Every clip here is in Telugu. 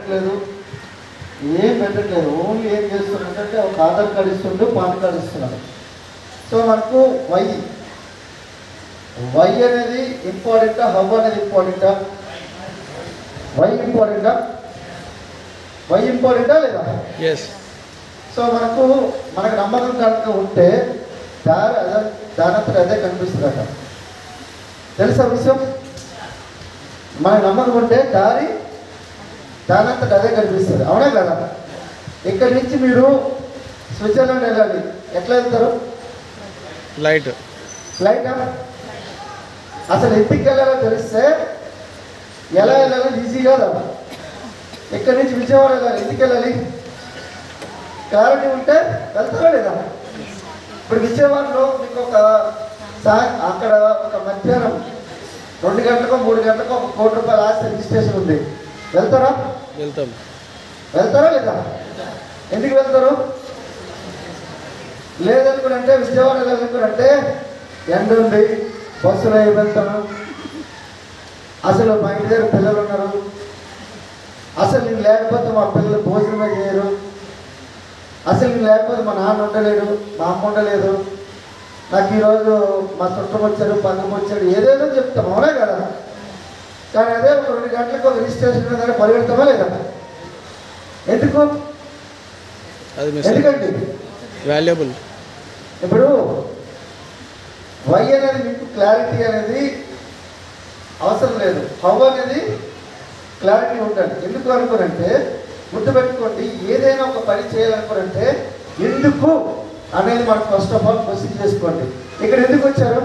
పెట్టట్లేదు, ఏం పెట్టట్లేదు. ఓన్లీ ఏం చేస్తున్నాడంటే ఒక ఆధార్ కార్డు ఇస్తుండు, పాన్ కార్డు ఇస్తున్నాడు. సో మనకు వై అనేది ఇంపార్టెంటా, హవ్ అనేది ఇంపార్టెంటా? వై ఇంపార్టెంటా లేదా? సో మనకు నమ్మకం కనుక ఉంటే దానంతట అదే కనిపిస్తుందట. తెలుసా విషయం? మనకు నమ్మకం ఉంటే దారి దానంతట అదే కనిపిస్తుంది. అవునా కదా? ఇక్కడి నుంచి మీరు స్విట్జర్లాండ్ వెళ్ళాలి, ఎట్లా వెళ్తారు? ఫ్లైటా? అసలు ఎందుకు వెళ్ళాలో తెలిస్తే ఎలా వెళ్ళాలో ఈజీ కాదా? ఇక్కడి నుంచి విజయవాడ వెళ్ళాలి, ఎందుకు వెళ్ళాలి? క్లారిటీ ఉంటే వెళ్తారా లేదా? ఇప్పుడు విజయవాడలో మీకు అక్కడ ఒక మధ్యాహ్నం 2 గంటలకో 3 గంటలకో ₹1 కోటి ఆస్తి రిజిస్ట్రేషన్ ఉంది. వెళ్తారా లేదా? ఎందుకు వెళ్తారు? లేదనుకుంటే విజయవాడ వెళ్ళనుకుంటే ఎండ ఉంది, బస్సులో వెళ్తాను, అసలు మా ఇంటి దగ్గర పిల్లలు ఉన్నారు, అసలు నేను లేకపోతే మా పిల్లలు భోజనమే చేయరు, అసలు నేను లేకపోతే మా నాన్న ఉండలేడు, మా అమ్మ ఉండలేదు, నాకు ఈరోజు మా చుట్టం వచ్చాడు, బంధం వచ్చాడు, ఏదేదో చెప్తాం. అవునా కదా? కానీ అదే ఒక 2 గంటలకు ఒక రిజిస్ట్రేషన్ మీద పరిగెడతామా లేదా? ఎందుకండి వాల్యుబుల్. ఇప్పుడు వై అనేది మీకు క్లారిటీ అనేది అవసరం లేదు, హౌ అనేది క్లారిటీ ఉండాలి. ఎందుకు అనుకోనంటే గుర్తుపెట్టుకోండి, ఏదైనా ఒక పని చేయాలనుకోనంటే ఎందుకు అనేది మనం ఫస్ట్ ఆఫ్ ఆల్ క్వశ్చన్ చేసుకోండి. ఇక్కడ ఎందుకు వచ్చారు?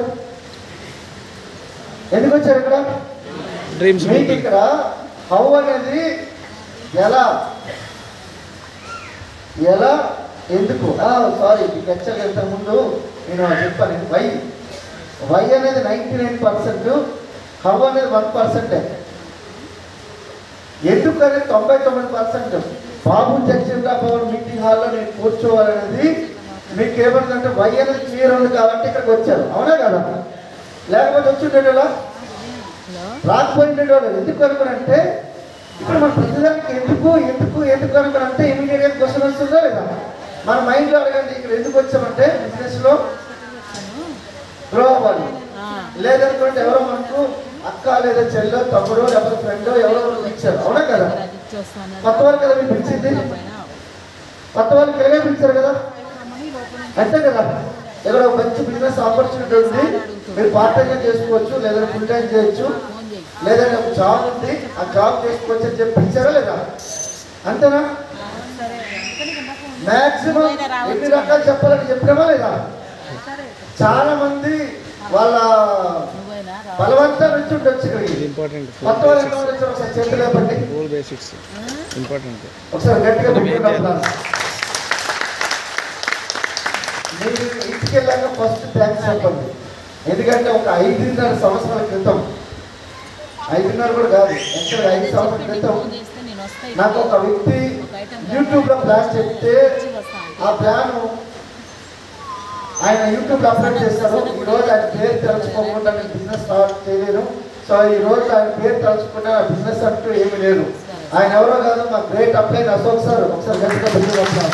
ఇక్కడ మీకు ఇక్కడ హౌ అనేది ఎలా ఎందుకు సారీ మీకు యాక్చువల్గా ఇంతకుముందు నేను చెప్పాను. వై అనేది 99%, హౌ అనేది 1%. ఎందుకు అనేది 99%. బాబు జగ్జీవన్ భవన్ మీటింగ్ హాల్లో నేను కూర్చోవాలనేది మీకు ఏమన్నదంటే వై అనేది క్లియర్ ఉంది కాబట్టి ఇక్కడికి వచ్చారు. అవునా కదా? లేకపోతే వచ్చి రాకపోయిండేవాళ్ళు. ఎందుకు అనుకునంటే ఇప్పుడు మన ప్రతిదానికి ఎందుకు అనుకునంటే ఇమీడియట్ క్వశ్చన్ వస్తుందా లేదా? మన మైండ్లో అడగండి, ఇక్కడ ఎందుకు వచ్చామంటే బిజినెస్లో గ్రో అవ్వాలి. లేదనుకుంటే ఎవరో మనకు అక్క లేదా చెల్లో తమ్ముడో లేకపోతే ఫ్రెండో ఎవరో పిలిచారు. అవునా కదా? కొత్త వాళ్ళు కదా మీరు పిలిచింది, కొత్త వాళ్ళకి ఎలాగే పిలిచారు కదా, అంతే కదా? ఇక్కడ ఒక మంచి బిజినెస్ ఆపర్చునిటీ ఉంది, మీరు పార్ట్ టైం చేసుకోవచ్చు, లేదా ఫుల్ టైం చేయొచ్చు, లేదంటే ఒక జాబ్ ఉంది, ఆ జాబ్ చేసుకోవచ్చు అని చెప్పి పిలిచారా లేదా? అంతేనా? మ్యాక్సిమం ఎన్ని రకాలు చెప్పాలని చెప్పినామా లేదా? చాలా మంది వాళ్ళ బలవంతం నుంచి ఉండొచ్చు. కొత్త వాళ్ళు ఎంత వచ్చారు ఒకసారి చేతులు లేపండి, ఒకసారి గట్టిగా పెట్టుకుంటున్నాను. మీరు ఇంటికి వెళ్ళాక ఫస్ట్ థ్యాంక్స్ చెప్పండి. ఎందుకంటే ఒక 5.5 సంవత్సరాల క్రితం, 5.5 కూడా కాదు, యాక్చువల్గా 5 సంవత్సరాల క్రితం నాకు ఒక వ్యక్తి యూట్యూబ్లో ప్లాన్ చెప్తే ఆ ప్లాన్ ఆయన యూట్యూబ్లో అప్లోడ్ చేశారు. ఈరోజు ఆయన పేరు తలుచుకోకుండా నేను బిజినెస్ స్టార్ట్ చేయలేను. సో ఈరోజు ఆయన పేరు తలుచుకుంటే ఆ బిజినెస్ అంటూ ఏమీ లేదు. ఆయన ఎవరో కాదు, మా గ్రేట్ అప్లైన్ అశోక్ సార్. ఒకసారి గట్టిగా పెట్టుకుంటున్నాను.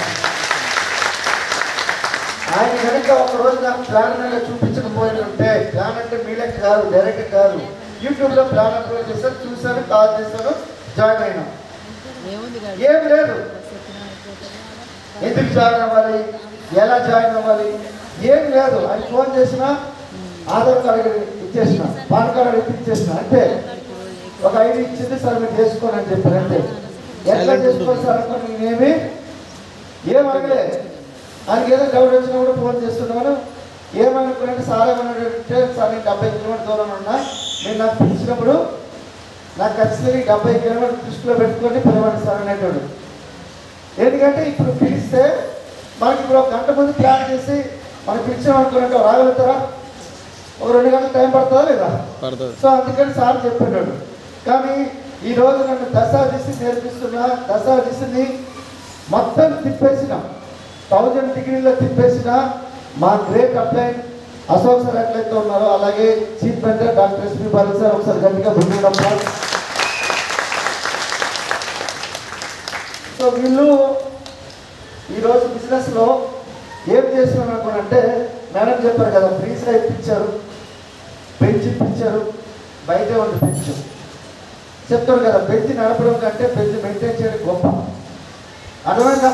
ఆయన కనుక ఒకరోజు నాకు ప్లాన్ కనుక చూపించకపోయింటే, ప్లాన్ అంటే మీలకి కాదు, డైరెక్ట్ కాదు, యూట్యూబ్లో ప్లాన్ అప్లోడ్ చేశారు, చూశాను, కాల్ చేశాను, జాయిన్ అయినా. ఏం లేదు. ఎందుకు జాయిన్ అవ్వాలి, ఎలా జాయిన్ అవ్వాలి, ఏం లేదు. ఆయన ఫోన్ చేసిన, ఆధార్ కార్డు ఇచ్చేసిన, పాన్ కార్డు ఇచ్చేసిన, అంటే ఒక ఐడి ఇచ్చింది, సార్ మీరు చేసుకోండి అని చెప్పారు. అంటే ఎట్లా చేసుకోవాలి సార్ అనుకోండి, నేనేమి ఏం అడగలేదు. ఆయనకి ఏదో డౌట్ వచ్చినా కూడా ఫోన్ చేస్తున్నాను. ఏమనుకున్నాంటే సార్ ఏమన్నాడంటే, సార్ నేను 70 కిలోమీటర్ దూరం ఉన్నా, నేను నాకు పిలిచినప్పుడు నాకు ఖచ్చితంగా 70 కిలోమీటర్ దృష్టిలో పెట్టుకొని పిలవండి సార్ అనేటోడు. ఎందుకంటే ఇప్పుడు పిలిస్తే మనకి ఇప్పుడు 1 గంట ముందు ప్లాన్ చేసి మనకి పిలిచామనుకున్నట్టు రాగలుగుతారా? ఒక 2 గంటలు టైం పడుతుందా లేదా? సో అందుకని సార్ చెప్పినాడు. కానీ ఈరోజు నన్ను దశాదిశి నేర్పిస్తున్నా, దశాదిశిని మొత్తం తిప్పేసిన, 1000 డిగ్రీలో తిప్పేసిన మా గ్రేట్ అప్లైన్ అశోక్ సార్ ఎట్లయితే ఉన్నారో, అలాగే chief mentor doctor SP Balu sir. ఒకసారి గట్టిగా బుద్ధి సో వీళ్ళు ఈరోజు బిజినెస్లో ఏం చేస్తున్నారు అనుకోనంటే, మేడం చెప్పారు కదా, ఫ్రీజ్గా ఇప్పించారు, బెంచ్ ఇప్పించారు, బయటే ఉంది బెంచ్. చెప్తారు కదా, బెంచ్ నడపడం కంటే బెంచ్ మెయింటైన్ చేయడం గొప్ప. అర్థమైందా?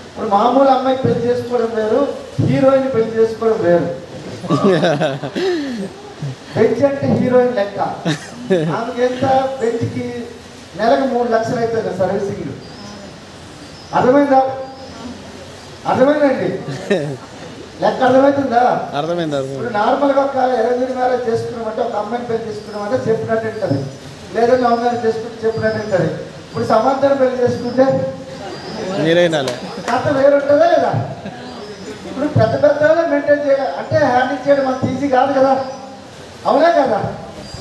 ఇప్పుడు మామూలు అమ్మాయి పెళ్లి చేసుకోవడం వేరు, హీరోయిన్ పెళ్లి చేసుకోవడం వేరు. బెంచ్ అంటే హీరోయిన్ లెక్క. ఆమెకి ఎంత బెంచ్కి నెలకు 3 లక్షలు అవుతుంది సర్వీసింగ్. అర్థమైందా? అర్థమైందండి లెక్క? అర్థమవుతుందా? అర్థమైంది. ఇప్పుడు నార్మల్గా ఒక అరేంజ్ మ్యారేజ్ చేసుకున్నామంటే, ఒక అమ్మాయిని పెళ్లి చేసుకున్నామంటే చెప్పినట్టు ఉంటుంది, లేదా లవ్ మ్యారేజ్ చేసుకుంటే చెప్పినట్టు ఉంటుంది. ఇప్పుడు సమాంతరం పెళ్లి చేసుకుంటే కథ వేరుంటుందా లేదా? ఇప్పుడు పెద్ద పెద్ద మెయింటైన్ చేయాలి అంటే హ్యాండిల్ చేయడం అంత ఈజీ కాదు కదా, అవునా కదా?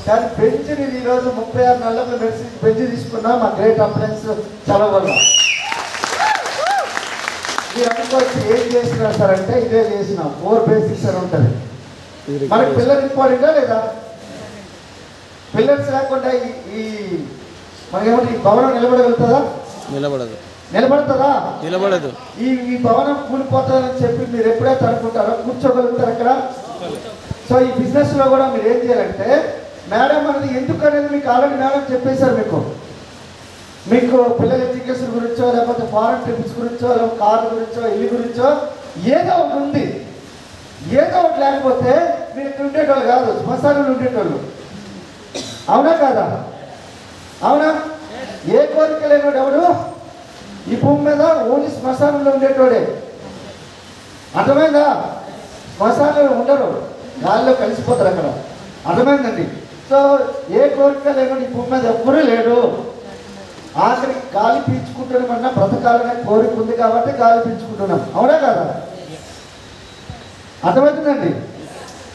కానీ బెంచ్ నేను ఈరోజు 36 నెలలకు మెడిసిన్ బెంచ్ తీసుకున్నా మా గ్రేట్ అప్లయన్స్ చలవ వల్ల. మీరు అనుకోవచ్చు ఏం చేసినా సార్ అంటే, ఇదే చేసిన 4 బేసిక్స్ అని ఉంటుంది. మనకి పిల్లలు ఇంపార్టెంటా లేదా? పిల్లర్స్ లేకుండా ఈ మనకేమంటే ఈ భవనం నిలబడగలుగుతుందా? నిలబడుతుందా? నిలబడదు. ఈ భవనం కూలిపోతుందని చెప్పి మీరు ఎప్పుడైతే అనుకుంటారో కూర్చోగలుగుతారు అక్కడ. సో ఈ బిజినెస్ లో కూడా మీరు ఏం చేయాలంటే, మేడం అనేది ఎందుకు అనేది మీకు ఆల్రెడీ మేడం చెప్పేశారు. మీకు పిల్లల ఎడ్యుకేషన్ గురించో, లేకపోతే ఫారెన్ ట్రిప్స్ గురించో, లేకపోతే కారు గురించో, ఇల్లు గురించో ఏదో ఒకటి ఉంది. ఏదో ఒకటి లేకపోతే మీరు ఇక్కడ ఉండేటోళ్ళు కాదు, శ్మశానంలో ఉండేటోళ్ళు. అవునా కాదా? అవునా? ఏ కోరిక లేనివాడు ఎవడు ఈ భూమి మీద? ఓన్లీ శ్మశానంలో ఉండేటోడే. అర్థమైందా? శ్మశానంలో ఉండరు, గాలిలో కలిసిపోతారు అక్కడ. అర్థమైందండి? సో ఏ కోరిక లేనివాడు ఈ భూమి మీద ఎవ్వరూ లేడు. ఆఖరికి గాలి పీల్చుకుంటున్నాం అన్నా బ్రతకాలనే కోరిక ఉంది కాబట్టి గాలి పీల్చుకుంటున్నాం. అవునా కదా? అర్థమవుతుందండి?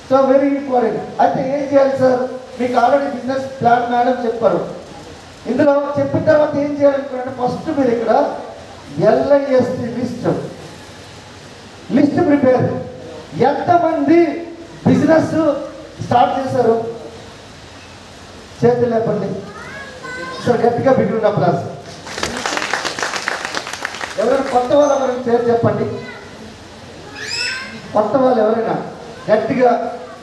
So very important. అయితే ఏం చేయాలి సార్? మీకు ఆల్రెడీ బిజినెస్ ప్లాన్ మేడం చెప్పారు. ఇందులో చెప్పిన తర్వాత ఏం చేయాలనుకుంటే, ఫస్ట్ మీరు ఇక్కడ LIST లిస్ట్ ప్రిపేర్. ఎంతమంది బిజినెస్ స్టార్ట్ చేశారు? చేతులు లేపండి సార్, గట్టిగా బిగిన ప్లాస్. ఎవరైనా కొత్త వాళ్ళు ఎవరైనా పేరు చెప్పండి. కొత్త వాళ్ళు ఎవరైనా గట్టిగా,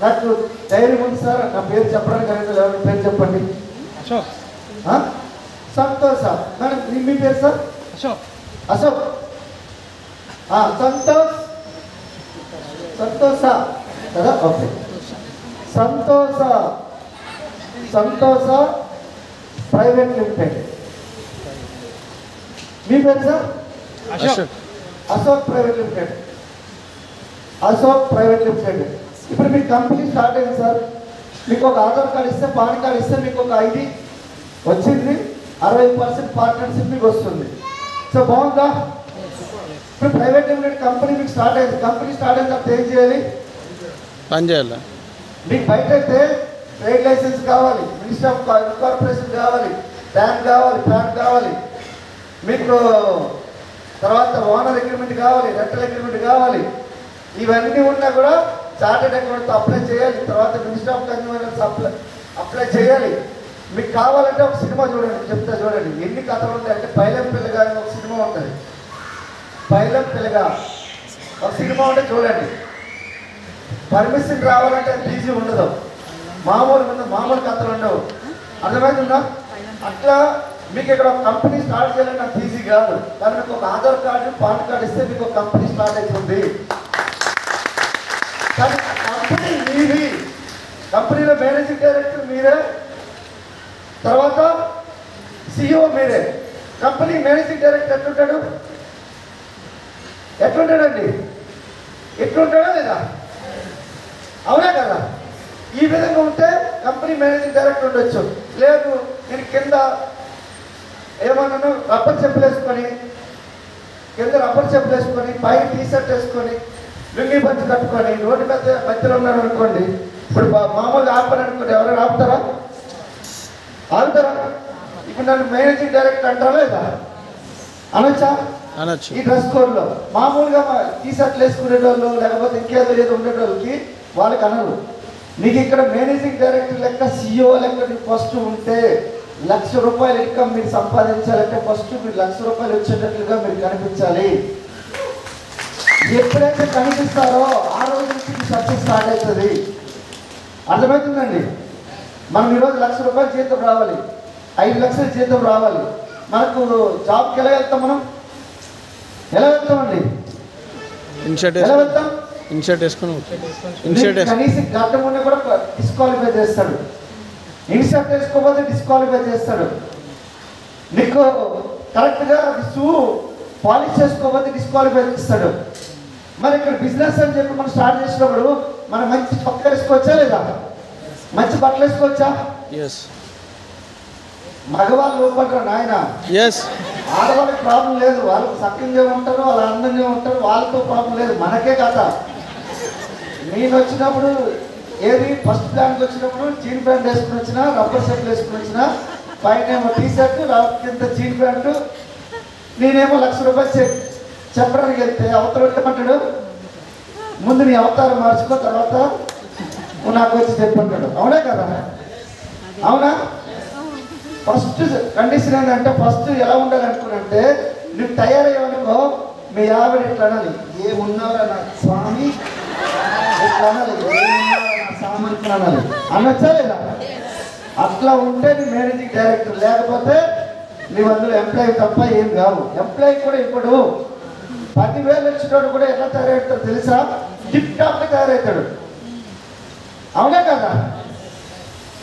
నాకు ధైర్యం ఉంది సార్ నా పేరు చెప్పడానికి, ఎవరైనా పేరు చెప్పండి. సంతోష్ మేడం, మీ పేరు సార్? అశోక్. సంతోష కదా? ఓకే. సంతోష ప్రైవేట్ లిమిటెడ్. మీ పేరు సార్? Ashok private limited. ఇప్పుడు మీ కంపెనీ స్టార్ట్ అయింది సార్. మీకు ఒక ఆధార్ కార్డు ఇస్తే, పాన్ కార్డు ఇస్తే మీకు ఒక ID వచ్చింది. 60% పార్ట్నర్షిప్ మీకు వస్తుంది. సో బాగుందా? ఇప్పుడు ప్రైవేట్ లిమిటెడ్ కంపెనీ మీకు స్టార్ట్ అయింది. కంపెనీ స్టార్ట్ అయిన తర్వాత ఏం చేయాలి? పని చేయాలి. మీకు బయట అయితే ట్రేడ్ లైసెన్స్ కావాలి, మినిస్టర్ ఆఫ్ కార్పొరేషన్ కావాలి, బ్యాంక్ కావాలి, మీకు తర్వాత ఓనర్ అగ్రిమెంట్ కావాలి, రెంటల్ అగ్రిమెంట్ కావాలి. ఇవన్నీ ఉన్నా కూడా చార్టెడ్ అకౌంట్తో అప్లై చేయాలి. తర్వాత మినిస్టర్ ఆఫ్ కన్జ్యూమర్స్ అప్లై చేయాలి. మీకు కావాలంటే ఒక సినిమా చూడండి, చెప్తా చూడండి ఎన్ని కథలు ఉంటాయంటే. పైలం పిల్లగా ఒక సినిమా ఉంటుంది. పైలం పిల్లగా ఒక సినిమా ఉంటే చూడండి. పర్మిషన్ రావాలంటే అది ఈజీ ఉండదు, మామూలు కథలు ఉండవు. అర్థమవుతుందా? అట్లా మీకు ఇక్కడ ఒక కంపెనీ స్టార్ట్ చేయాలంటే నాకు ఈజీ కాదు. కానీ మీకు ఒక ఆధార్ కార్డు, పాన్ కార్డు ఇస్తే మీకు ఒక కంపెనీ స్టార్ట్ అవుతుంది. కానీ కంపెనీ మీది, కంపెనీలో మేనేజింగ్ డైరెక్టర్ మీరే, తర్వాత CEO మీరే. కంపెనీ మేనేజింగ్ డైరెక్టర్ ఎట్లుంటాడండి? ఎట్లుంటాడా లేదా? అవునా కదా? ఈ విధంగా ఉంటే కంపెనీ మేనేజింగ్ డైరెక్టర్ ఉండొచ్చు. లేదు నేను కింద ఏమన్నాను, రబ్బర్ చెప్పులు వేసుకొని పై టీషర్ట్ వేసుకొని లుంగి పంచి కట్టుకొని రోడ్డు మధ్యలో ఉన్నాను అనుకోండి. ఇప్పుడు మామూలుగా ఆపని అనుకోండి, ఎవరైనా ఆపుతారా? ఇప్పుడు నన్ను మేనేజింగ్ డైరెక్టర్ అంటారా లేదా? అనొచ్చా? ఈ డ్రెస్ కోడ్లో మామూలుగా టీషర్ట్లు వేసుకునేటోళ్ళు, లేకపోతే ఇంకేదో ఉండేటోళ్ళకి వాళ్ళకి అనరు. నీకు ఇక్కడ మేనేజింగ్ డైరెక్టర్ లెక్క CEO లెక్క నీకు ఫస్ట్ ఉంటే ₹1,00,000 ఇన్కమ్ మీరు సంపాదించాలంటే ఫస్ట్ మీరు ₹1,00,000 వచ్చేటట్లుగా మీరు కనిపించాలి. ఎప్పుడైతే కనిపిస్తారో ఆ రోజు నుంచి మీ సక్సెస్ స్టార్ట్ అవుతుంది. అర్థమవుతుందండి? మనం ఈరోజు ₹1,00,000 జీతం రావాలి, 5 లక్షల జీతం రావాలి. మనకు జాబ్కి ఎలా వెళ్తాం? మనం ఎలా వెళ్తామండి? ఎలా వెళ్తాం? ఇన్షర్ట్ వేసుకుని కనీసం గంట ముందు కూడా డిస్క్వాలిఫై చేస్తాడు. ఇన్షర్ట్ వేసుకోకపోతే డిస్క్వాలిఫై చేస్తాడు. నీకు కరెక్ట్గా షూ పాలిష్ చేసుకోకపోతే డిస్క్వాలిఫై చేస్తాడు. మరి ఇక్కడ బిజినెస్ అని చెప్పి మనం స్టార్ట్ చేసినప్పుడు మనం మంచి చొక్కా వేసుకోవచ్చా లేదా? మంచి బట్టలు వేసుకోవచ్చా? మగవాళ్ళు లోపల నాయన, ఆడవాళ్ళకి ప్రాబ్లం లేదు, వాళ్ళకి సక్కంగా ఉంటారు, వాళ్ళు అందంగా ఉంటారు, వాళ్ళతో ప్రాబ్లం లేదు. మనకే కదా. నేను వచ్చినప్పుడు ఏది ఫస్ట్ ప్లాన్కి వచ్చినప్పుడు జీన్ ప్యాంట్ వేసుకుని వచ్చినా, రబ్బర్ షర్ట్లు వేసుకుని వచ్చినా, పైన ఏమో టీ షర్ట్, కింద జీన్ ప్యాంటు. నేనేమో ₹1,00,000 చెప్పడానికి వెళ్తే అవతల ఏమంటాడు, ముందు నీ అవతారం మార్చుకో, తర్వాత నువ్వు నాకు వచ్చి చెప్పంటాడు. అవునా కదా? అవునా? ఫస్ట్ కండిషన్ ఏంటంటే ఫస్ట్ ఎలా ఉండాలనుకున్నంటే, నువ్వు తయారయ్యావనుకో మీ ఆవిడ ఇట్లా అనాలి, ఏమున్నారా నా స్వామి, ఇట్లా అనాలి, ఏమున్నారా నా స్వామి ఇట్లా అనాలి. అనొచ్చా లేదా? అట్లా ఉంటే నీ మేనేజింగ్ డైరెక్టర్. లేకపోతే నువ్వు అందులో ఎంప్లాయీ తప్ప ఏం కావు. ఎంప్లాయీ కూడా ఇప్పుడు 10,000 వచ్చినోడు కూడా ఎలా తయారవుతాడు తెలుసా? టిప్ టాప్గా తయారవుతాడు. అవునా కదా?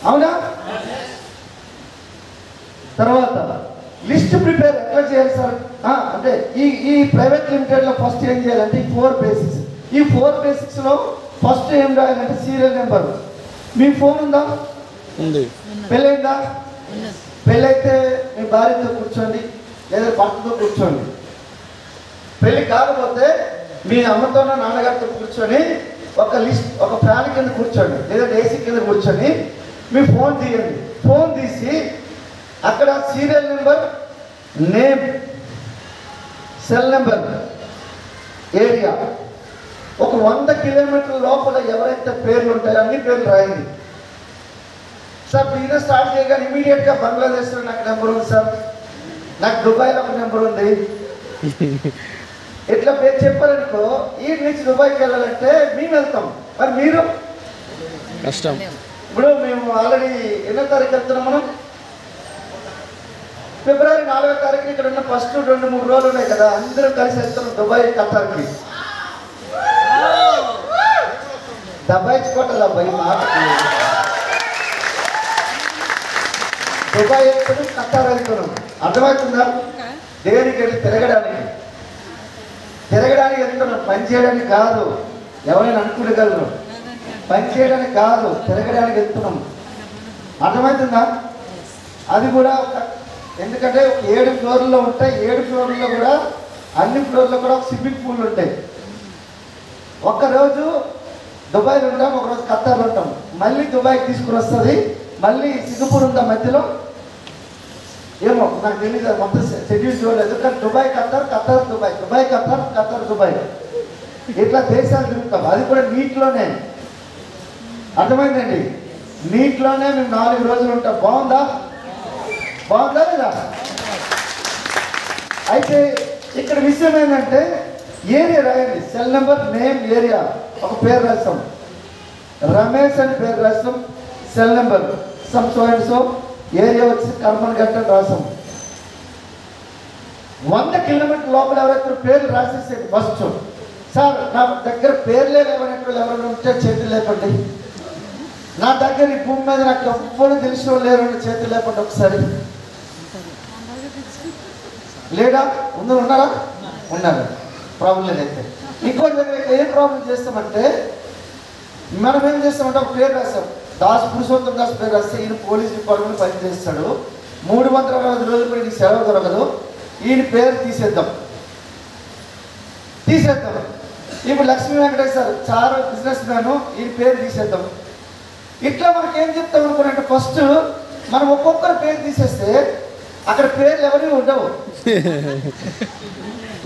అవునా? తర్వాత లిస్ట్ ప్రిపేర్ ఎట్లా చేయాలి సార్ అంటే ఈ ప్రైవేట్ లిమిటెడ్లో ఫస్ట్ ఏం చేయాలంటే ఈ 4 బేసిక్స్. ఈ 4 బేసిక్స్లో ఫస్ట్ ఏం రాయాలంటే సీరియల్ నెంబర్. మీ ఫోన్ ఉందా? ఉంది. పెళ్ళైందా? పెళ్ళైతే మీ భార్యతో కూర్చోండి లేదా భర్తతో కూర్చోండి. పెళ్ళి కాకపోతే మీ అమ్మతోనో నాన్నగారితో కూర్చొని ఒక లిస్ట్, ఒక ఫ్యాన్ కింద కూర్చోండి లేదా ఏసీ కింద కూర్చొని మీ ఫోన్ తీయండి. ఫోన్ తీసి అక్కడ serial number, name, cell number, area, ఒక 100 కిలోమీటర్ల లోపల ఎవరైతే పేర్లు ఉంటాయో అన్ని పేర్లు రాయండి. సార్ బిజినెస్ స్టార్ట్ చేయగానే ఇమీడియట్గా బంగ్లాదేశ్లో నాకు నెంబర్ ఉంది సార్, నాకు దుబాయ్లో ఒక నెంబర్ ఉంది, ఇట్లా పేరు చెప్పారనుకో, ఈ నుంచి దుబాయ్కి వెళ్ళాలంటే మేము వెళ్తాం. మరి మీరు కష్టం. ఇప్పుడు మేము ఆల్రెడీ ఎన్నో తారీఖు వెళ్తున్నాం, మనం ఫిబ్రవరి 4వ తారీఖున ఇక్కడ ఉన్న ఫస్ట్ 2-3 రోజులు ఉన్నాయి కదా, అందరూ కలిసి వెళ్తున్నాం దుబాయ్, ఖతార్కి. దబాయించుకోవట్లే అబ్బాయి మాటకి. దుబాయ్ వెళ్తున్నాం, ఖతార్ వెళ్తున్నాం. అర్థమవుతుందా? దేనికి వెళ్ళి తిరగడానికి వెళ్తున్నాం, పని చేయడానికి కాదు. ఎవరైనా అనుకోగలరు, పని చేయడానికి కాదు, తిరగడానికి వెళ్తున్నాం. అర్థమవుతుందా? అది కూడా ఎందుకంటే 7 ఫ్లోర్లో ఉంటాయి. 7 ఫ్లోర్లో కూడా అన్ని ఫ్లోర్లో కూడా ఒక స్విమ్మింగ్ పూల్ ఉంటాయి. ఒక్కరోజు దుబాయ్లో ఉంటాం, ఒకరోజు ఖతార్లో ఉంటాం. మళ్ళీ దుబాయ్కి తీసుకుని వస్తుంది, మళ్ళీ సింగపూర్ ఉంటాం మధ్యలో. ఏమో నాకు తెలియదు, మొత్తం షెడ్యూల్ చూడలేదు. కానీ Dubai Qatar, Qatar Dubai, Dubai Qatar, Qatar Dubai, ఇట్లా దేశాలు తిరుగుతాం. అది కూడా నీటిలోనే. అర్థమైందండి? నీటిలోనే మేము 4 రోజులు ఉంటాం. బాగుందా? బాగుందా లేదా? అయితే ఇక్కడ విషయం ఏంటంటే ఏరియా రాయండి. సెల్ నెంబర్, నేమ్, ఏరియా, ఒక పేరు రాస్తాం. రమేష్ అని పేరు రాస్తాం. Cell number some so and so, area వచ్చి కర్మన్ గట్ట రాసాం. 100 కిలోమీటర్ లోపల ఎవరైతే పేర్లు రాసేసేది ఫస్ట్. సార్ నా దగ్గర పేర్లే లేవనేటువంటి ఎవరైనా ఉంటే చేతులు లేపండి. నా దగ్గర ఈ భూమి మీద నాకు ఎవ్వరు తెలిసిన వాళ్ళు లేరు, చేతులు లేపండి ఒకసారి. లేడా? ఉన్నారా? ఉన్నారు. ప్రాబ్లం లేదైతే. ఇంకోటి దగ్గర ఏం ప్రాబ్లం చేస్తామంటే, మనం ఏం చేస్తామంటే ఒక పేరు రాస్తాం. దాస్ పురుషోత్తం దాస్ పేరు రాస్తే ఈయన పోలీస్ డిపార్ట్మెంట్ పనిచేస్తాడు, 360 రోజులు కూడా ఈయన సెలవు దొరకదు, ఈయన పేరు తీసేద్దాం. ఇప్పుడు లక్ష్మీ వెంకటేశ్వర చాలా బిజినెస్ మ్యాన్, ఈయన పేరు తీసేద్దాం. ఇట్లా మనకి ఏం చెప్తాం అనుకున్నట్టు, ఫస్ట్ మనం ఒక్కొక్కరు పేరు తీసేస్తే అక్కడ పేర్లు ఎవరి ఉండవు.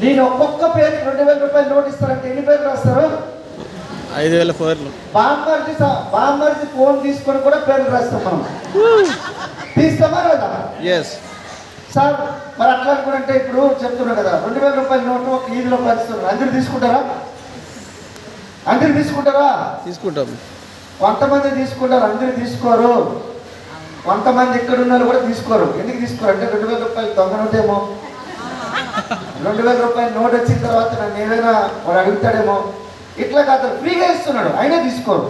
నేను ఒక్కొక్క పేరు ₹2,000 నోట్ ఇస్తానంటే ఎన్ని పేర్లు రాస్తారు? 5,000 పేర్లు. బామ్మర్ది ఫోన్ తీసుకొని కూడా పేర్లు రాస్తాం మనం. తీస్తామా లేదా? ఎస్. సార్ మరి అట్లా అనుకుంటే ఇప్పుడు చెప్తున్నా కదా, 2000 రూపాయల నోటు ఒక ఈదులో పంచుతున్నారు. అందరు తీసుకుంటారా? అందరు తీసుకుంటారా? తీసుకుంటాం. కొంతమంది తీసుకుంటారు, అందరు తీసుకోరు. కొంతమంది ఇక్కడ ఉన్నారు కూడా తీసుకోరు. ఎందుకు తీసుకోరు అంటే 2000 రూపాయలు దొంగ నోటేమో, 2000 రూపాయల నోట్ వచ్చిన తర్వాత నన్ను ఏదైనా వాడు అడుగుతాడేమో, ఇట్లా కాదు ఫ్రీగా ఇస్తున్నాడు అయినా తీసుకోరు.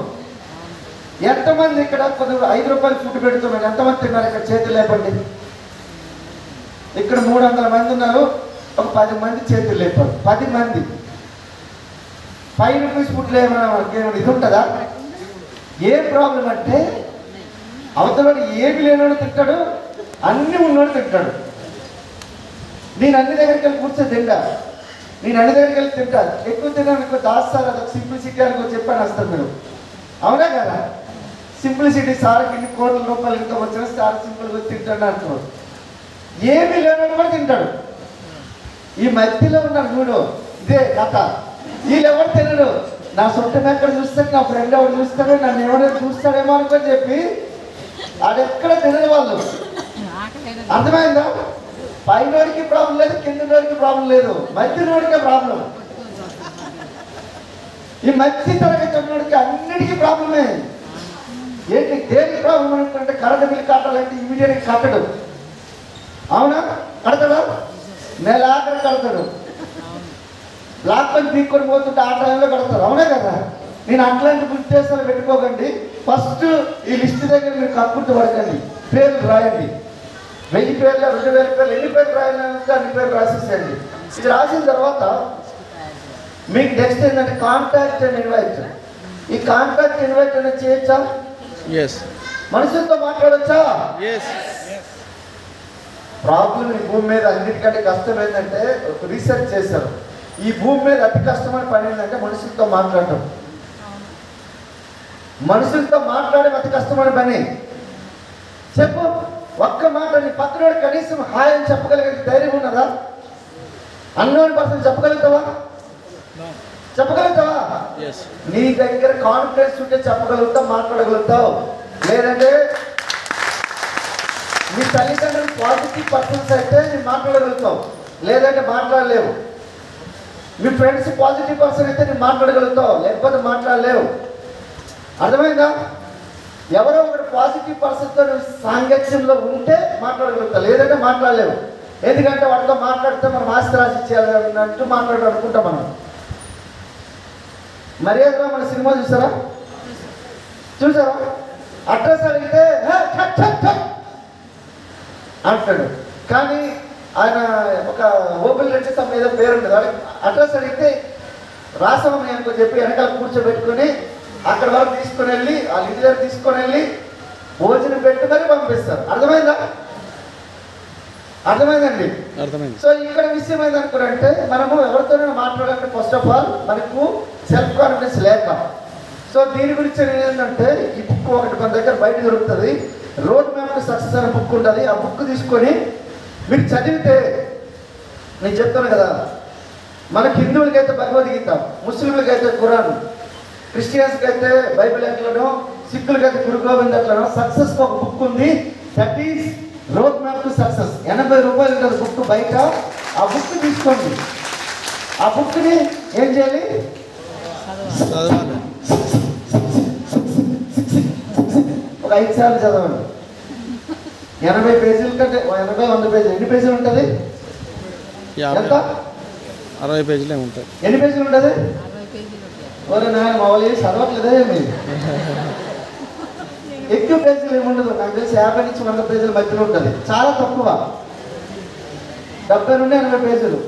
ఎంతమంది ఇక్కడ కొంత 5 రూపాయలు ఫుడ్ పెడుతున్నాడు, ఎంతమంది తిన్నారు ఇక్కడ? చేతులు లేపండి. ఇక్కడ 300 మంది ఉన్నారు, ఒక 10 మంది చేతులు లేపారు. 10 మంది 5 రూపీస్ ఫుడ్ లేమన్నా ఇది ఉంటుందా? ఏ ప్రాబ్లం అంటే అవతలవాడు ఏమి లేనోడు తింటాడు, అన్ని ఉన్నోడు తింటాడు. నేను అన్ని దగ్గరికి వెళ్ళి కూర్చొని తింటా, నేను అన్ని దగ్గరికి వెళ్ళి తింటా. ఎక్కువ తినడానికి దాస్తారు, అదొక సింప్లిసిటీ అని చెప్పాను వస్తారు మీరు. అవునా కదా? సింప్లిసిటీ సార్కి ఇన్ని కోట్ల రూపాయలు ఇంకా వచ్చిన సార్ సింపుల్గా తింటాడు అంటున్నాడు. ఏమీ లేనోడు కూడా తింటాడు. ఈ మధ్యలో ఉన్నాడు చూడు, ఇదే కథ. వీళ్ళు ఎవరు తినడు. నా సొంతం ఎక్కడ చూస్తాడు, నా ఫ్రెండ్ ఎవరు చూస్తాడు, నన్ను ఎవరైనా చూస్తాడేమో అనుకొని చెప్పి అదెక్కడ తినని వాళ్ళు. అర్థమైందా? పైనోడికి ప్రాబ్లం లేదు, కిందనోడికి ప్రాబ్లం లేదు, మధ్యనోడికే ప్రాబ్లం. ఈ మధ్య తరగతి ఉన్నోడికి అన్నిటికీ ప్రాబ్లమే. ఏంటి దేనికి ప్రాబ్లం అంటే కరెంట్ బిల్ కట్టాలంటే ఇమీడియట్గా కట్టడు. అవునా? కడతాడా? నెల ఆఖరి కడతాడు. బ్లాక్ పని పీక్కొని పోతుంటే ఆ టైంలో కడతారు. అవునా కదా? నేను అట్లాంటి ఉద్దేశాలు పెట్టుకోకండి. ఫస్ట్ ఈ లిస్ట్ దగ్గర మీరు కక్కుర్తి పడకండి, పేర్లు రాయండి. 1000 పేర్లు 2000 పేర్లు ఎన్ని పేర్లు రాయాలంటే అన్ని పేర్లు రాసేసేయండి. ఇది రాసిన తర్వాత మీకు నెక్స్ట్ ఏంటంటే కాంటాక్ట్ అండ్ ఇన్వైట్. ఈ కాంటాక్ట్ ఇన్వైట్ అనేది చేయొచ్చా? మనుషులతో మాట్లాడచ్చా? ప్రాబ్లం ఈ భూమి మీద అన్నిటికంటే కష్టం ఏంటంటే రీసెర్చ్ చేశారు. ఈ భూమి మీద అతి కష్టమైన పని ఏంటంటే మనుషులతో మాట్లాడటం. మనుషులతో మాట్లాడడం అతి కష్టమైన పని. చెప్పు ఒక్క మాట, నీ పక్కనోడు కనీసం హాయ్ అని చెప్పగలిగే ధైర్యం ఉన్నదా? అన్నోన్ పర్సన్ చెప్పగలుగుతావా? చెప్పగలుగుతావా? నీ దగ్గర కాన్ఫిడెన్స్ ఉంటే చెప్పగలుగుతావు, మాట్లాడగలుగుతావు. లేదంటే మీ తల్లిదండ్రులు పాజిటివ్ పర్సన్స్ అయితే నేను మాట్లాడగలుగుతావు, లేదంటే మాట్లాడలేవు. మీ ఫ్రెండ్స్ పాజిటివ్ పర్సన్ అయితే నేను మాట్లాడగలుగుతావు, లేకపోతే మాట్లాడలేవు. అర్థమైందా? ఎవరో ఒకటి పాజిటివ్ పర్సన్తో సాంగత్యంలో ఉంటే మాట్లాడగలుగుతావు, లేదంటే మాట్లాడలేవు. ఎందుకంటే వాటితో మాట్లాడితే మనం ఆస్తి రాసి చేయాలన్నట్టు మాట్లాడాలి అనుకుంటాం మనం. మర్యాదగా మన సినిమా చూసారా? అడ్రస్ అడిగితే అంటాడు. కానీ ఆయన ఒక ఓపెన్ రెడ్డి సమ్ ఏదో పేరు ఉంటుంది, వాళ్ళకి అడ్రస్ అడిగితే రాసమని అనుకో చెప్పి వెనకాల కూర్చోబెట్టుకొని అక్కడ వరకు తీసుకొని వెళ్ళి ఆ ఇంటి దగ్గర తీసుకొని వెళ్ళి భోజనం పెట్టుకొని పంపిస్తారు. అర్థమైందా? అర్థమైందండి? సో ఇక్కడ విషయం ఏంటనుకోంటే మనము ఎవరితోనైనా మాట్లాడాలంటే ఫస్ట్ ఆఫ్ ఆల్ మనకు సెల్ఫ్ కాన్ఫిడెన్స్ లేక. సో దీని గురించి ఏంటంటే ఈ బుక్ ఒకటి మన దగ్గర బయట దొరుకుతుంది, రోడ్ మ్యాప్ టు సక్సెస్ అనే బుక్ ఉంటుంది. ఆ బుక్ తీసుకొని మీరు చదివితే, నేను చెప్తాను కదా, మనకి హిందువులకైతే భగవద్గీత, ముస్లింలకైతే ఖురాన్, క్రిస్టియన్స్కి అయితే బైబిల్ ఎట్లనో, సిక్కులకైతే గురు గోవింద్ ఎట్లనో సక్సెస్కి ఒక బుక్ ఉంది. That is road map to success. 80 రూపాయలు ఉంటుంది బుక్ బయట. ఆ బుక్ తీసుకోండి. ఆ బుక్ని ఏం చేయాలి? ఒక 5 సార్లు చదవండి. 80 పేజీల కంటే 80-100 పేజీలు. ఎన్ని పేజీలు ఉంటుంది? ఎంత? 60 పేజీలే ఉంటాయి. ఎన్ని పేజీలు ఉంటుంది? ఒరే నాయన మా వాళ్ళు చదవట్లేదే మీరు. ఎక్కువ పేజీలు ఏముండదు, నాకు తెలిసి 50 నుంచి 100 పేజీల మధ్యలో ఉంటుంది. చాలా తక్కువ, 70 నుండి 80 పేజీలు.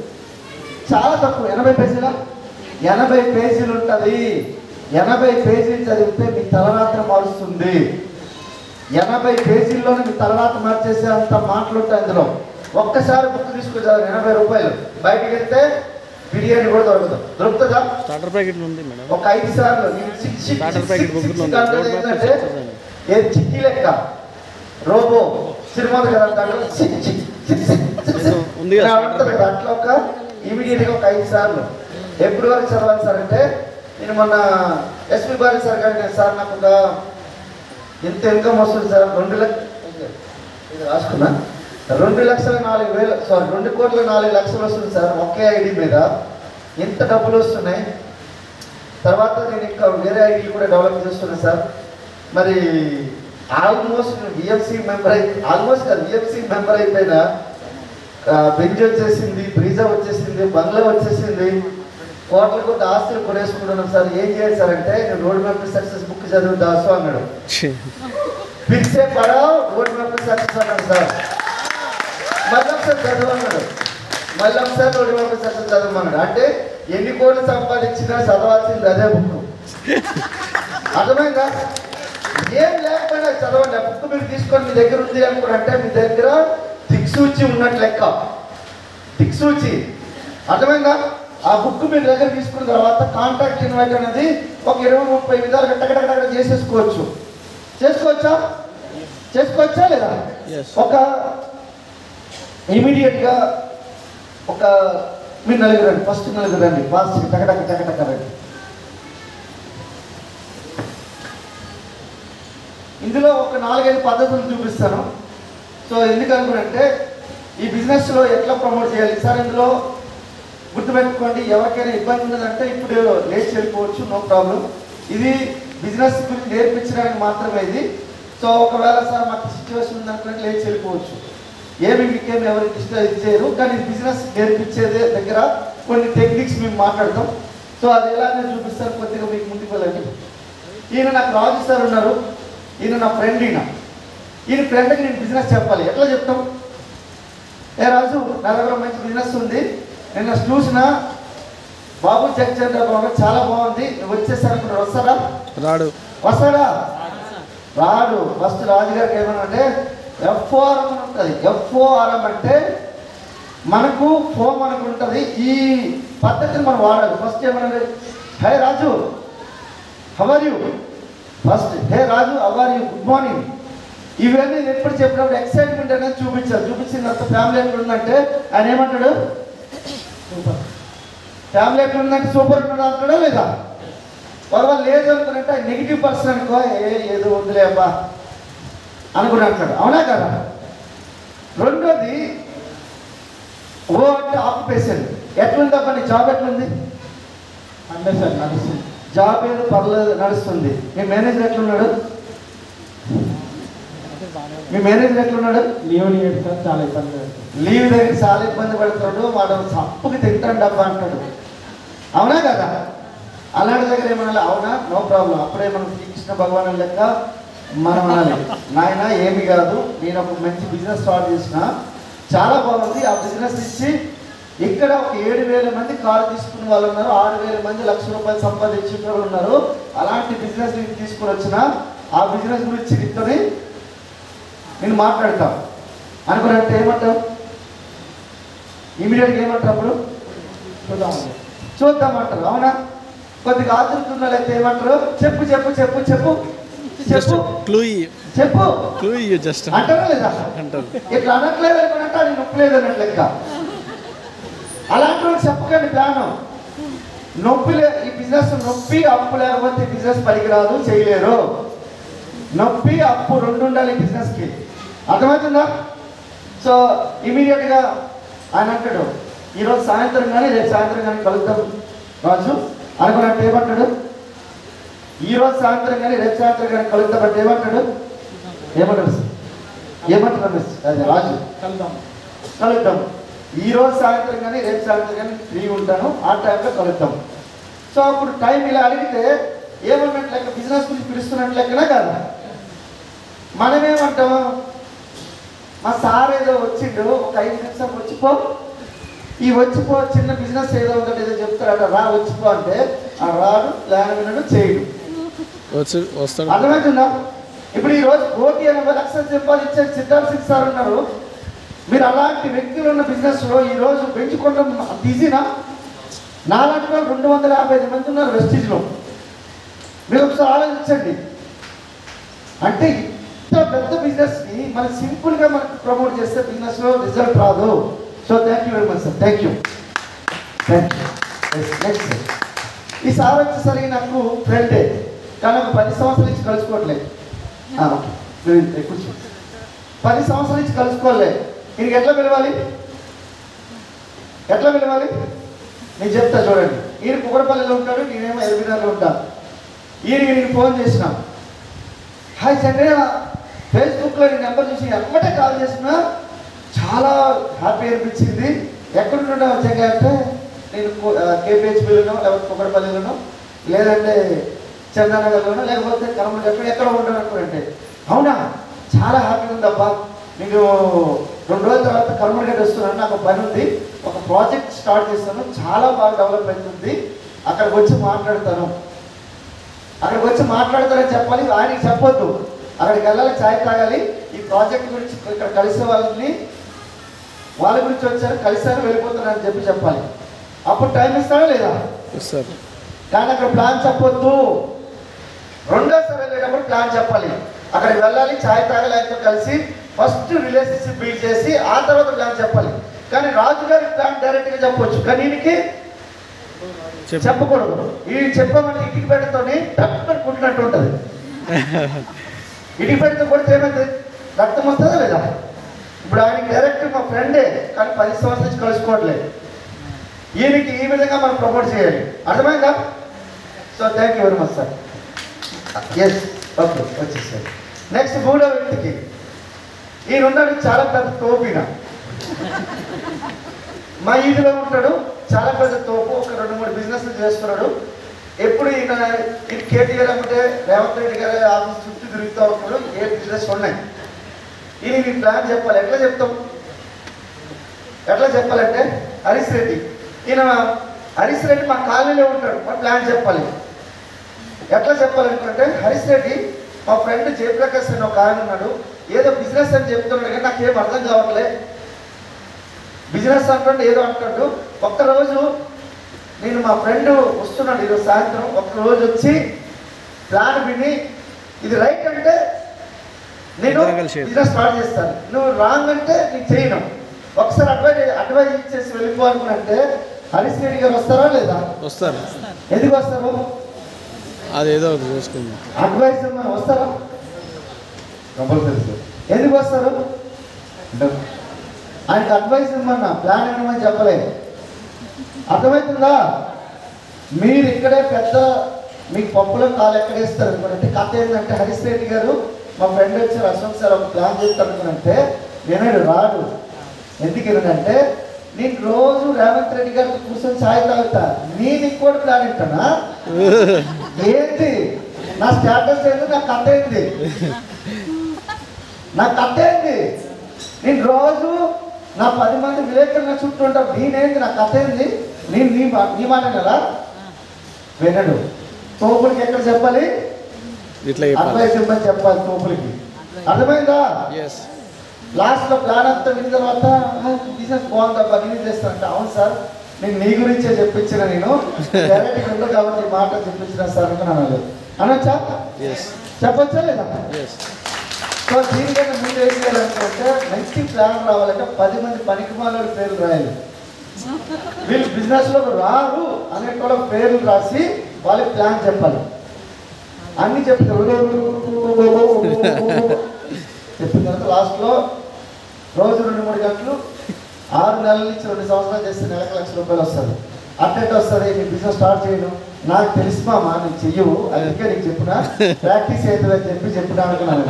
చాలా తక్కువ. 80 పేజీలా? 80 పేజీలు ఉంటుంది. 80 పేజీలు చదివితే మీ తలరాత్ర మారుస్తుంది. 80 పేజీల్లోనే మీ తలరాత మార్చేసే అంత మాటలు ఉంటాయి అందులో. ఒక్కసారి బుక్ తీసుకొచ్చారు 80 రూపాయలు. బయటికి వెళ్తే బిర్యానీ కూడా దొరుకుతుందా? స్టార్టర్ ప్యాకెట్ ఉంది మేడం. ఒక 5 సార్లు ఏది చిక్కీ లెక్క రోబో సినిమా కదా, అట్లా ఒక ఇమీడియట్గా ఒక 5 సార్లు. ఎప్పుడు వరకు చదవాలి సార్ అంటే, నేను మొన్న ఎస్పీ బాలి సార్ కానీ సార్ నాకు ఒక ఎంత ఇన్కమ్ వస్తుంది సార్, 2 లక్షలు ఇది రాసుకున్నా 2,04,000 సారీ 2,04,00,000 వస్తుంది సార్ ఒకే ఐడి మీద. ఇంత డబ్బులు వస్తున్నాయి. తర్వాత నేను ఇంకా వేరే ఐడీలు కూడా డెవలప్ చేస్తున్నాను సార్. మరి ఆల్మోస్ట్ విఎఫ్సి మెంబర్ విఎఫ్సి మెంబర్ అయిపోయినా బెంచ్ వచ్చేసింది, బ్రీజా వచ్చేసింది, బంగ్లా వచ్చేసింది, కోట్ల కొద్ది ఆస్తులు కొనేసుకుంటున్నాం సార్. ఏం చేయాలి సార్ అంటే నేను రోడ్ మ్యాప్ సక్సెస్ బుక్ చదువు దాసు అన్నాడు. పిలిచే పడావు రోడ్ మ్యాప్ సక్సెస్ అన్నాడు సార్. మళ్ళీ ఒకసారి చదువు అన్నాడు. మళ్ళీ ఒకసారి రోడ్ మ్యాప్ సక్సెస్ చదవమన్నాడు. అంటే ఎన్ని కోట్లు సంపాదించినా చదవాల్సింది అదే బుక్. అర్థమైందా? ఏం లేకపోయినా చదవండి. ఆ బుక్ మీరు తీసుకొని మీ దగ్గర ఉంది అనుకుంటే మీ దగ్గర దిక్సూచి ఉన్నట్లు లెక్క. దిక్సూచి అర్థమైందా? ఆ బుక్ మీ దగ్గర తీసుకున్న తర్వాత కాంటాక్ట్ ఇన్వైట్ అనేది ఒక 20-30 విధాలు గట్టగట్ట చేసుకోవచ్చా లేదా? ఒక ఇమీడియట్గా ఒక మీరు నలుగురు రండి, ఫస్ట్ నలుగురు రండి, ఫాస్ట్ టకటక రండి. ఇందులో ఒక 4-5 పద్ధతులు చూపిస్తాను. సో ఎందుకనుకుంటే ఈ బిజినెస్లో ఎట్లా ప్రమోట్ చేయాలి సార్. ఇందులో గుర్తుపెట్టుకోండి, ఎవరికైనా ఇబ్బంది ఉన్నదంటే ఇప్పుడు లేచి వెళ్ళిపోవచ్చు, నో ప్రాబ్లం. ఇది బిజినెస్ గురించి నేర్పించడానికి మాత్రమే ఇది. సో ఒకవేళ సార్ మాకు సిచ్యువేషన్ ఉందనుకుంటే లేచి వెళ్ళిపోవచ్చు. మీకేమి ఎవరికి ఇష్టం చేయరు. కానీ బిజినెస్ నేర్పించేదే దగ్గర కొన్ని టెక్నిక్స్ మేము మాట్లాడతాం. సో అది ఎలానే చూపిస్తారు కొద్దిగా మీకు ముందుకు వెళ్ళండి. ఈయన నాకు రాజు సార్ ఉన్నారు, ఈయన నా ఫ్రెండ్. ఈయన ఫ్రెండ్కి నేను బిజినెస్ చెప్పాలి, ఎట్లా చెప్తాం? ఏ రాజు, నా దగ్గర మంచి బిజినెస్ ఉంది, నిన్న చూసిన బాబు జగచంద్ర బాబు చాలా బాగుంది, నువ్వు వచ్చేసరికి వస్తాడా? రాడు. ఫస్ట్ రాజుగారికి ఏమన్నా అంటే ఎఫ్ఓఆర్ఎం అని ఉంటుంది. ఎఫ్ఓఆర్ఎం అంటే మనకు ఫోమ్ మనకు ఉంటుంది. ఈ పద్ధతిని మనం వాడాలి. ఫస్ట్ ఏమన్నా hey Raju how are you, first hey Raju how are you, good morning. ఇవన్నీ నేను ఎప్పుడు చెప్పినప్పుడు ఎక్సైట్మెంట్ అనేది చూపించాలి. చూపించినంత ఫ్యామిలీ ఎక్కడ ఉందంటే ఆయన ఏమంటాడు, ఫ్యామిలీ ఎక్కడ ఉందంటే సూపర్ ఉన్నాడు అంటాడా లేదా? వాళ్ళు లేదు అనుకున్నట్టు ఆయన నెగిటివ్ పర్సన్ అనుకో, ఏదో వద్దులే అబ్బా అనుకుని అంటాడు. అవునా కదా? రెండోది ఓ అంటే ఆక్యుపేషన్. ఎట్లుందబ్బా నీ జాబ్ ఎట్లుంది అంటే సార్ నడుస్తుంది, జాబ్ ఏదో పర్లేదు నడుస్తుంది. మీ మేనేజర్ ఎట్లున్నాడు? లీవ్ దగ్గర చాలా ఇబ్బంది పడుతున్నాడు, వాడు తప్పుకి తింటాడు డబ్బా అంటాడు. అవునా కదా? అలాంటి దగ్గర ఏమన్నా అవునా, నో ప్రాబ్లం. అప్పుడే మనం శ్రీకృష్ణ భగవాన్ లెక్క మనం అనాలి, నాయన ఏమి కాదు, నేను ఒక మంచి బిజినెస్ స్టార్ట్ చేసిన, చాలా బాగుంది. ఆ బిజినెస్ ఇచ్చి ఇక్కడ ఒక 7,000 మంది కారు తీసుకున్న వాళ్ళు ఉన్నారు, 6,000 మంది ₹1,00,000 సంపాదించే వాళ్ళు ఉన్నారు. అలాంటి బిజినెస్ తీసుకుని వచ్చిన ఆ బిజినెస్ గురించి నీతోని నేను మాట్లాడతాను అనుకున్నట్టు ఏమంటావు? ఇమీడియట్గా ఏమంటారు? అప్పుడు చూద్దామంటారు. అవునా? కొద్దిగా ఆతృతున్న లేకపోతే ఏమంటారు? చెప్పు చెప్పు చెప్పు చెప్పు చెప్పు చెప్పు అంటారా లేదా? ఇట్లా అనట్లేదు అనుకున్నట్టు అది నొప్పలేదు అన్నట్టు లెక్క. అలాంటి వాళ్ళు చెప్పకండి ప్లాను. నొప్పి ఈ బిజినెస్ నొప్పి అప్పు లేకపోతే బిజినెస్ పనికిరాదు, చేయలేరు. నొప్పి అప్పు రెండు ఉండాలి బిజినెస్కి. అర్థమవుతుందా? సో ఇమీడియట్గా ఆయన అంటాడు, ఈరోజు సాయంత్రం కానీ రేపు సాయంత్రం కానీ కలుద్దాం రాజు అనుకున్నట్టు ఏమంటాడు? ఈరోజు సాయంత్రం కానీ రేపు సాయంత్రం కానీ కలుద్దాం అంటే ఏమంటాడు? ఏమంటారు అదే రాజు? కలుద్దాం. ఈరోజు సాయంత్రం కానీ రేపు సాయంత్రం కానీ ఫ్రీ ఉంటాను, ఆ టైంలో కలుద్దాం. సో అప్పుడు టైం ఇలా అడిగితే ఏమన్నట్టు లెక్క? బిజినెస్ గురించి పిలుస్తున్నట్టు లెక్కనా కాదా? మనమేమంటాం, మా సార్ ఏదో వచ్చిండు, ఒక 5 నిమిషం వచ్చిపో, ఈ వచ్చిపో చిన్న బిజినెస్ ఏదో ఉందంటే ఏదో చెప్తాడు, రా వచ్చిపో అంటే ఆ రాడు, ప్లాన్ వినడు, చేయడు. అర్థమవుతుందా? ఇప్పుడు ఈరోజు 1,80,00,000 సంపాదించారు సిద్ధార్థ్ సింగ్ సార్ ఉన్నారు. మీరు అలాంటి వ్యక్తులు ఉన్న బిజినెస్లో ఈరోజు పెంచుకోవడం ఈజీనా? నాలాంటి వాళ్ళు 255 మంది ఉన్నారు వెస్టీజ్లో. మీరు ఒకసారి ఆలోచించండి. అంటే ఇంత పెద్ద బిజినెస్ని మనం సింపుల్గా మనకు ప్రమోట్ చేస్తే బిజినెస్లో రిజల్ట్ రాదు. So thank you very much sir. Thank you. Next ఈ సార్ వచ్చేసరికి నాకు ఫ్రెండే, కానీ ఒక 10 సంవత్సరాల నుంచి కలుసుకోవట్లేదు. కూర్చో. 10 సంవత్సరాల నుంచి కలుసుకోలే, ఈయనకి ఎట్లా పిలవాలి? ఎట్లా పిలవాలి? నేను చెప్తా చూడండి. ఈయన కుక్కడపల్లిలో ఉంటాడు, నేనేమో ఎల్బీనగర్లో ఉంటాను. ఈయనకి ఫోన్ చేసిన, హాయ్ చంద్రయ్య, ఫేస్బుక్లో నీ నెంబర్ చూసి ఎమ్మటే కాల్ చేసినా చాలా హ్యాపీ అనిపించింది. ఎక్కడుంటున్నావు వచ్చాక అంటే నేను కేపీహెచ్బీలోనో లేకపోతే కుక్కడపల్లిలోనో లేదంటే చందానగర్లోనో లేకపోతే కర్మగట్లో ఎక్కడ ఉంటాను అనుకుంటే, అవునా చాలా హ్యాపీగా ఉందబ్బా, నేను 2 రోజుల తర్వాత కర్మగడ్డ వస్తున్నాను, నాకు పని ఉంది, ఒక ప్రాజెక్ట్ స్టార్ట్ చేస్తాను, చాలా బాగా డెవలప్మెంట్ ఉంది, అక్కడికి వచ్చి మాట్లాడతాను. అక్కడికి వచ్చి మాట్లాడతానని చెప్పాలి, ఆయనకి చెప్పొద్దు. అక్కడికి వెళ్ళాలి, ఛాయ్ తాగాలి, ఈ ప్రాజెక్ట్ గురించి ఇక్కడ కలిసే వాళ్ళ గురించి వచ్చారు, కలిసారు, వెళ్ళిపోతానని చెప్పాలి. అప్పుడు టైం ఇస్తారా లేదా? ఇస్తారు. కానీ అక్కడ ప్లాన్ చెప్పొద్దు. రెండోసారి వెళ్ళేటప్పుడు ప్లాన్ చెప్పాలి. అక్కడికి వెళ్ళాలి, ఛాయ్ తాగాలి, ఆయనతో కలిసి ఫస్ట్ రిలేషన్షిప్ బిల్డ్ చేసి ఆ తర్వాత ప్లాన్ చెప్పాలి. కానీ రాజుగారి ప్లాన్ డైరెక్ట్గా చెప్పొచ్చు, కానీ ఈయనకి చెప్పకూడదు. ఈ చెప్పమంటే ఇంటికి పెట్టతోని తప్పని కుట్టినట్టు ఉంటుంది. ఇంటికి పెడితే కొడితే ఏమైంది? రక్తం వస్తుందా లేదా? ఇప్పుడు ఆయనకి డైరెక్ట్ మా ఫ్రెండే, కానీ 10 సంవత్సరాల నుంచి కలుసుకోవట్లేదు. ఈయనకి ఈ విధంగా మనం ప్రమోట్ చేయాలి. అర్థమైందా? So thank you very much sir. Yes, okay, వచ్చేసారు. నెక్స్ట్ 3వ వ్యక్తికి, ఈయన ఉన్నాడు, చాలా పెద్ద తోపిన, మా ఈదిలో ఉంటాడు, చాలా పెద్ద తోపు, ఒక 2-3 బిజినెస్లు చేస్తున్నాడు. ఎప్పుడు ఈయన కేటీఆర్ అంటే రేవంత్ రెడ్డి గారి ఆఫీస్ చుట్టూ తిరుగుతూ ఉంటాడు, ఏ బిజినెస్ ఉన్నాయి. ఈయన మీ ప్లాన్ చెప్పాలి. ఎట్లా చెప్తాం? ఎట్లా చెప్పాలంటే హరీష్ రెడ్డి, హరీష్ రెడ్డి మా కాలనీలో ఉంటాడు, మా ప్లాన్ చెప్పాలి. ఎట్లా చెప్పాలనుకుంటే, హరీష్ రెడ్డి మా ఫ్రెండ్ జయప్రకాష్ అని ఒక ఆయన ఉన్నాడు, ఏదో బిజినెస్ అని చెప్తున్నాడు కానీ నాకేం అర్థం కావట్లే, బిజినెస్ అంటాడు ఏదో అంటాడు. ఒక్కరోజు నేను మా ఫ్రెండ్ వస్తున్నాడు ఈరోజు సాయంత్రం, ఒక్కరోజు వచ్చి ప్లాన్ విని ఇది రైట్ అంటే నేను బిజినెస్ స్టార్ట్ చేస్తాను, నువ్వు రాంగ్ అంటే నేను చేయను, ఒకసారి అడ్వైజ్ ఇచ్చేసి వెళ్ళిపోవాలనుకుంటే హరీష్ రెడ్డి గారు వస్తారా లేదా? వస్తారు. ఎందుకు వస్తారు? అదేదో చూసుకుందాం. అడ్వైజ్ మనం వస్తారా? కంపల్సరీ. ఎందుకు వస్తారు? ఆయనకి అడ్వైజ్ ఇవ్వమన్నా, ప్లాన్ ఇవ్వమని చెప్పలేదు. అర్థమవుతుందా? మీరు ఇక్కడే పెద్ద మీకు పప్పులో కాలు ఎక్కడేస్తారు అనుకోండి. కథ ఏంటంటే, హరీష్ రెడ్డి గారు మా ఫ్రెండ్ వచ్చారు అశోక్ సార్ ఒక ప్లాన్ చేస్తారు అనుకున్నంటే నేను రాడు. ఎందుకంటే నేను రోజు రేవంత్ రెడ్డి గారితో కూర్చొని ఛాయ్ తాగుతా, నేను ఇంకోటి ప్లాన్ ఇస్తానా ఏంటి? నా స్టేటస్ ఏంది? నా కథ ఏంది? నా కథ ఏంది? నేను రోజు నా 10 మంది విలేకరులు నా చుట్టూ ఉంటారు, నేనేంది? నా కథ ఏంది? నేను నీ మాట కదా వినడు. తోపులకి ఎక్కడ చెప్పాలి? అడ్వైస్ ఇవ్వమని చెప్పాలి తోపులకి. అర్థమైందా? లాస్ట్లో ప్లాన్ అంతా విన్న తర్వాత బిజినెస్ బాగుందబ్బా, నేను చేస్తానంటే, అవును సార్ నేను నీ గురించే చెప్పించిన, నేను డైరెక్ట్గా ఉండదు కాబట్టి మాట చెప్పించిన సార్ అనుకున్నాను. అనొచ్చా? చెప్పొచ్చా లేదా? సో దీనికన్నా ముందు ఏం చేయాలనుకుంటే, మంచి ప్లాన్ రావాలంటే 10 మంది పనికిమాల పేర్లు రాయాలి. వీళ్ళు బిజినెస్లో రారు అనేటోళ్ళ పేర్లు రాసి వాళ్ళకి ప్లాన్ చెప్పాలి. అన్ని చెప్తారు, చెప్పిన తర్వాత లాస్ట్లో రోజు 2-3 గంటలు 6 నెలల నుంచి 2 సంవత్సరాలు చేస్తే నెలకు ₹1,00,000 వస్తుంది. అట్టెట్ వస్తుంది. నీ బిజినెస్ స్టార్ట్ చేయను, నాకు తెలుసు మామా, నీకు చెయ్యవు, అందుకే నీకు చెప్పిన ప్రాక్టీస్ అవుతుందని చెప్పినా అనుకున్నాను.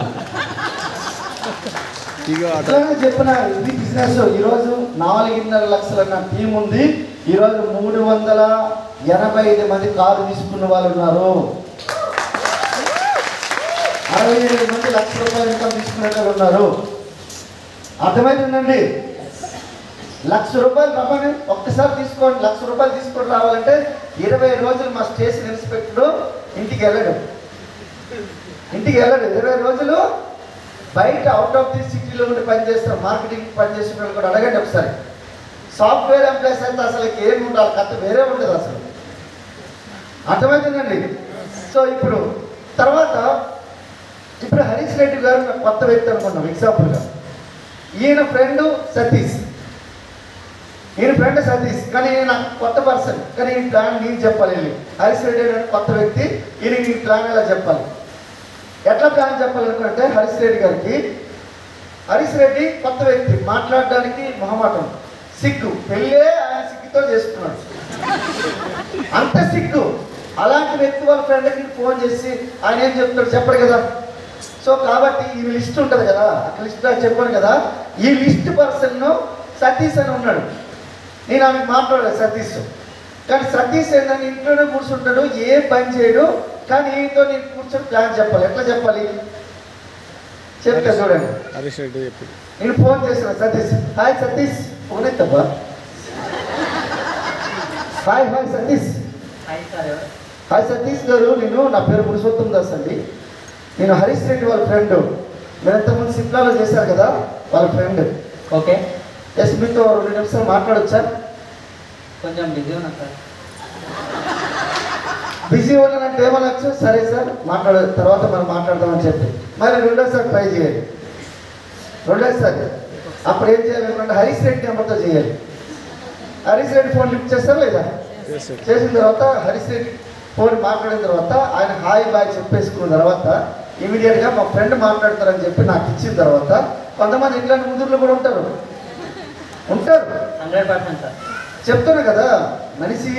చెప్పిన ఇది బిజినెస్. ఈరోజు 4.5 లక్షల నా టీం ఉంది. ఈరోజు 385 మంది కారు తీసుకున్న వాళ్ళు ఉన్నారు. 67 మంది ₹1,00,000 ఇన్కమ్ తీసుకునే వాళ్ళు ఉన్నారు. అర్థమవుతుందండి? ₹1,00,000 రమ్మని ఒక్కసారి తీసుకోండి. ₹1,00,000 తీసుకొని రావాలంటే 20 రోజులు మా స్టేషన్ ఇన్స్పెక్టర్ ఇంటికి వెళ్ళడు. 20 రోజులు బయట అవుట్ ఆఫ్ ది సిటీలో ఉండి పనిచేస్తారు. మార్కెటింగ్ పనిచేసిన వాళ్ళు కూడా అడగండి ఒకసారి. సాఫ్ట్వేర్ ఎంప్లాయీస్ అయితే అసలు ఏమి ఉండాలి, కథ వేరే ఉంటుంది అసలు. అర్థమవుతుందండి? సో ఇప్పుడు హరీష్ రెడ్డి గారు నాకు కొత్త వ్యక్తి అనుకున్నాం ఎగ్జాంపుల్గా. ఈయన ఫ్రెండ్ సతీష్, కానీ నాకు కొత్త పర్సన్, కానీ ఈ ప్లాన్ నేను చెప్పాలి. హరీష్ రెడ్డి గారు కొత్త వ్యక్తి, ఈయన ఈ ప్లాన్ ఎలా చెప్పాలి? ఎట్లా ప్లాన్ చెప్పాలనుకుంటే, హరీష్ రెడ్డి గారికి హరీష్ రెడ్డి కొత్త వ్యక్తి, మాట్లాడడానికి మొహమాటం, సిగ్గు, పెళ్ళే ఆయన సిగ్గుతో చేసుకున్నాడు, అంత సిగ్గు. అలాంటి వ్యక్తి వాళ్ళ ఫ్రెండ్కి ఫోన్ చేసి ఆయన ఏం చెప్తాడు చెప్పడు కదా. సో కాబట్టి ఈ లిస్ట్ ఉంటుంది కదా, అక్కడ లిస్ట్ చెప్పాను కదా, ఈ లిస్ట్ పర్సన్ సతీష్ అని ఉన్నాడు. నేను ఆమెకు మాట్లాడలేదు సతీష్, కానీ సతీష్ ఏంటంటే ఇంట్లోనే కూర్చుంటాడు, ఏ పని చేయడు, కానీ ఈయనతో నేను కూర్చొని ప్లాన్ చెప్పాలి. ఎట్లా చెప్పాలి చెప్తా చూడండి. హరీష్ రెడ్డి చెప్పి నేను ఫోన్ చేసిన సతీష్, హాయ్ సతీష్, ఫోన్ ఎత్తబ్బా, hi hi Satish, hi Satish garu, నా పేరు పురుషోత్తం దాస్ అండి, నేను హరీష్ రెడ్డి వాళ్ళ ఫ్రెండ్, మీరు ఇంతకుముందు సిప్లాలో చేశారు కదా వాళ్ళ ఫ్రెండ్. ఓకే, ఎస్, మీతో 2 నిమిషాలు మాట్లాడొచ్చా? కొంచెం బిజీ ఉన్నా సార్. బిజీ ఉన్నానంటే ఏమనొచ్చు, సరే సార్ తర్వాత మనం మాట్లాడదామని చెప్పి మరి రెండోసారి ట్రై చేయాలి. రెండోసారి అప్పుడు ఏం చేయాలి, హరీష్ రెడ్డి నెంబర్తో చేయాలి. హరీష్ రెడ్డి ఫోన్ లిఫ్ట్ చేస్తారు లేదా? చేసిన తర్వాత హరీష్ రెడ్డి ఫోన్ మాట్లాడిన తర్వాత ఆయన హాయ్ బాయ్ చెప్పేసుకున్న తర్వాత ఇమీడియట్గా మా ఫ్రెండ్ మాట్లాడతారని చెప్పి నాకు ఇచ్చిన తర్వాత, కొంతమంది ఇట్లాంటి ముదురులు కూడా ఉంటారు 100% సార్. చెప్తున్నా కదా, మనిషి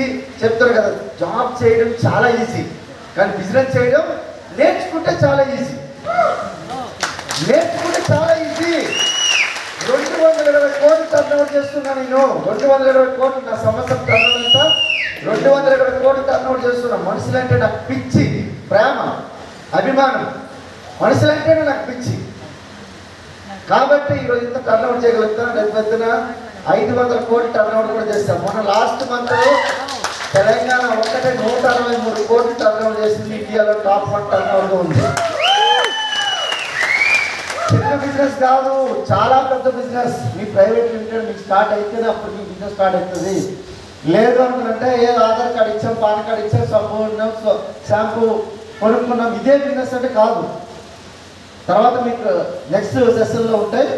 చెప్తారు కదా, జాబ్ చేయడం చాలా ఈజీ, కానీ బిజినెస్ చేయడం నేర్చుకుంటే చాలా ఈజీ. 220 కోట్లు టర్నోవర్ చేస్తున్నా నేను, 220 కోట్లు నా సంవత్సరం టర్నోవర్ అంతా 220 కోట్లు టర్నోవర్ చేస్తున్నా. మనుషులంటే నాకు పిచ్చి, ప్రేమ, అభిమానం, మనుషులంటేనే నాకు పిచ్చి. కాబట్టి ఈరోజు ఇంత టర్నోవర్ చేయగలుగుతాను. రేపు పెద్దన 500 కోట్లు టర్నోవర్ కూడా చేస్తాం. మొన్న లాస్ట్ మంత్ తెలంగాణ ఒక్కటే 163 కోట్లు టర్నోవర్ చేసింది, ఇండియాలో టాప్ 1 టర్నోవర్గా ఉంది. చిన్న బిజినెస్ కాదు, చాలా పెద్ద బిజినెస్. మీ ప్రైవేట్ లిమిటెడ్ మీకు స్టార్ట్ అయితేనే అప్పుడు మీ బిజినెస్ స్టార్ట్ అవుతుంది. లేదు అనుకుంటే ఏ ఆధార్ కార్డు ఇచ్చాం, పాన్ కార్డు ఇచ్చాం, సబ్బు ఉన్నాం, షాంపూ కొనుక్కున్నాం, ఇదే బిజినెస్ అంటే కాదు. తర్వాత మీకు నెక్స్ట్ సెషన్లో ఉంటాయి.